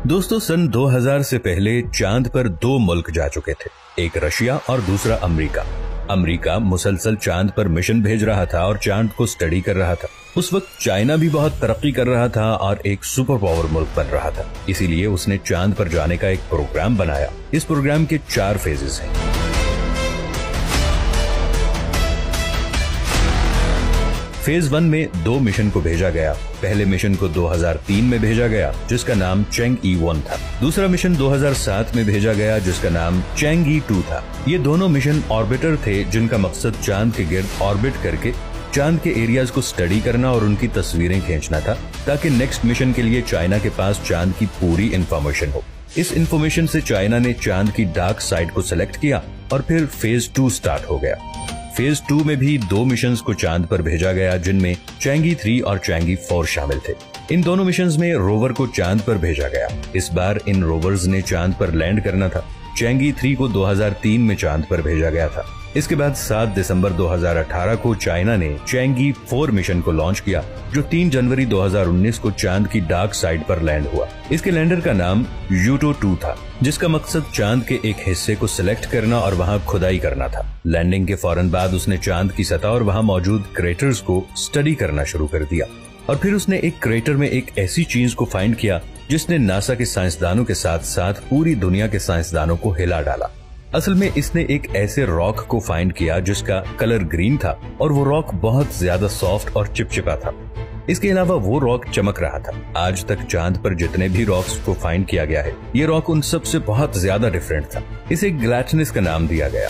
दोस्तों, सन 2000 से पहले चांद पर दो मुल्क जा चुके थे, एक रशिया और दूसरा अमेरिका। अमेरिका मुसलसल चांद पर मिशन भेज रहा था और चांद को स्टडी कर रहा था। उस वक्त चाइना भी बहुत तरक्की कर रहा था और एक सुपर पावर मुल्क बन रहा था, इसीलिए उसने चांद पर जाने का एक प्रोग्राम बनाया। इस प्रोग्राम के 4 फेजेस हैं। फेज 1 में 2 मिशन को भेजा गया। पहले मिशन को 2003 में भेजा गया, जिसका नाम चैंग-ई-1 था। दूसरा मिशन 2007 में भेजा गया, जिसका नाम चैंग-ई-2 था। ये दोनों मिशन ऑर्बिटर थे, जिनका मकसद चांद के गिर्द ऑर्बिट करके चांद के एरियाज को स्टडी करना और उनकी तस्वीरें खींचना था, ताकि नेक्स्ट मिशन के लिए चाइना के पास चांद की पूरी इंफॉर्मेशन हो। इस इंफॉर्मेशन से चाइना ने चांद की डार्क साइड को सिलेक्ट किया और फिर फेज 2 स्टार्ट हो गया। फेज 2 में भी 2 मिशंस को चांद पर भेजा गया, जिनमें चैंग-ई-3 और चैंग-ई-4 शामिल थे। इन दोनों मिशंस में रोवर को चांद पर भेजा गया। इस बार इन रोवर्स ने चांद पर लैंड करना था। चैंग-ई-3 को 2003 में चांद पर भेजा गया था। इसके बाद 7 दिसंबर 2018 को चाइना ने चैंग-ई-4 मिशन को लॉन्च किया, जो 3 जनवरी 2019 को चांद की डार्क साइड पर लैंड हुआ। इसके लैंडर का नाम यूटो-2 था, जिसका मकसद चांद के एक हिस्से को सिलेक्ट करना और वहां खुदाई करना था। लैंडिंग के फौरन बाद उसने चांद की सतह और वहां मौजूद क्रेटर्स को स्टडी करना शुरू कर दिया, और फिर उसने एक क्रेटर में एक ऐसी चीज को फाइंड किया जिसने नासा के साइंसदानों के साथ साथ पूरी दुनिया के साइंसदानों को हिला डाला। असल में इसने एक ऐसे रॉक को फाइंड किया जिसका कलर ग्रीन था, और वो रॉक बहुत ज्यादा सॉफ्ट और चिपचिपा था। इसके अलावा वो रॉक चमक रहा था। आज तक चांद पर जितने भी रॉक्स को फाइंड किया गया है, ये रॉक उन सब से बहुत ज्यादा डिफरेंट था। इसे ग्लैटनिस का नाम दिया गया।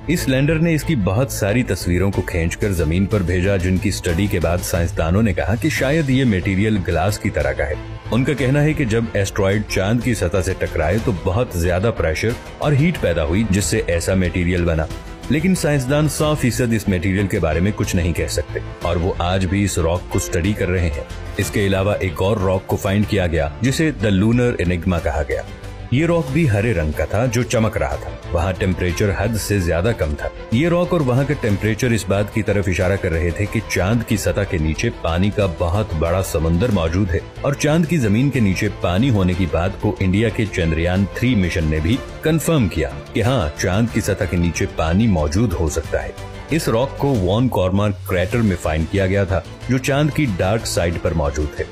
इस लैंडर ने इसकी बहुत सारी तस्वीरों को खींचकर जमीन पर भेजा, जिनकी स्टडी के बाद साइंसदानों ने कहा कि शायद ये मटेरियल ग्लास की तरह का है। उनका कहना है कि जब एस्ट्रॉइड चांद की सतह से टकराए तो बहुत ज्यादा प्रेशर और हीट पैदा हुई, जिससे ऐसा मटेरियल बना। लेकिन साइंसदान 100% इस मटेरियल के बारे में कुछ नहीं कह सकते, और वो आज भी इस रॉक को स्टडी कर रहे हैं। इसके अलावा एक और रॉक को फाइंड किया गया, जिसे द लूनर एनिग्मा कहा गया। ये रॉक भी हरे रंग का था, जो चमक रहा था। वहाँ टेम्परेचर हद से ज्यादा कम था। ये रॉक और वहाँ के टेम्परेचर इस बात की तरफ इशारा कर रहे थे कि चांद की सतह के नीचे पानी का बहुत बड़ा समुद्र मौजूद है, और चांद की जमीन के नीचे पानी होने की बात को इंडिया के चंद्रयान 3 मिशन ने भी कंफर्म किया कि हाँ, चांद की सतह के नीचे पानी मौजूद हो सकता है। इस रॉक को वॉन कॉर्मर क्रेटर में फाइंड किया गया था, जो चांद की डार्क साइड पर मौजूद है।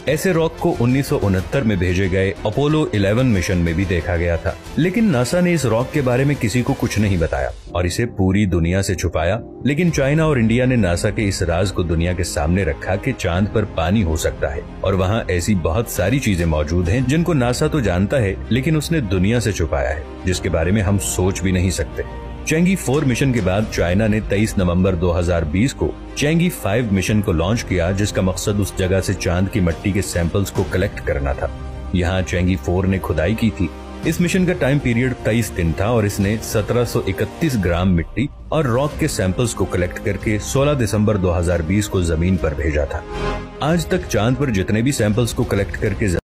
ऐसे रॉक को 1969 में भेजे गए अपोलो 11 मिशन में भी देखा गया था, लेकिन नासा ने इस रॉक के बारे में किसी को कुछ नहीं बताया और इसे पूरी दुनिया से छुपाया। लेकिन चाइना और इंडिया ने नासा के इस राज को दुनिया के सामने रखा कि चांद पर पानी हो सकता है, और वहाँ ऐसी बहुत सारी चीजें मौजूद हैं जिनको नासा तो जानता है, लेकिन उसने दुनिया से छुपाया है, जिसके बारे में हम सोच भी नहीं सकते। चैंग-ई-4 मिशन के बाद चाइना ने 23 नवंबर 2020 को चैंग-ई-5 मिशन को लॉन्च किया, जिसका मकसद उस जगह से चांद की मिट्टी के सैंपल्स को कलेक्ट करना था। यहाँ चैंग-ई-4 ने खुदाई की थी। इस मिशन का टाइम पीरियड 23 दिन था और इसने 1731 ग्राम मिट्टी और रॉक के सैंपल्स को कलेक्ट करके 16 दिसंबर 2020 को जमीन पर भेजा था। आज तक चांद पर जितने भी सैंपल्स को कलेक्ट करके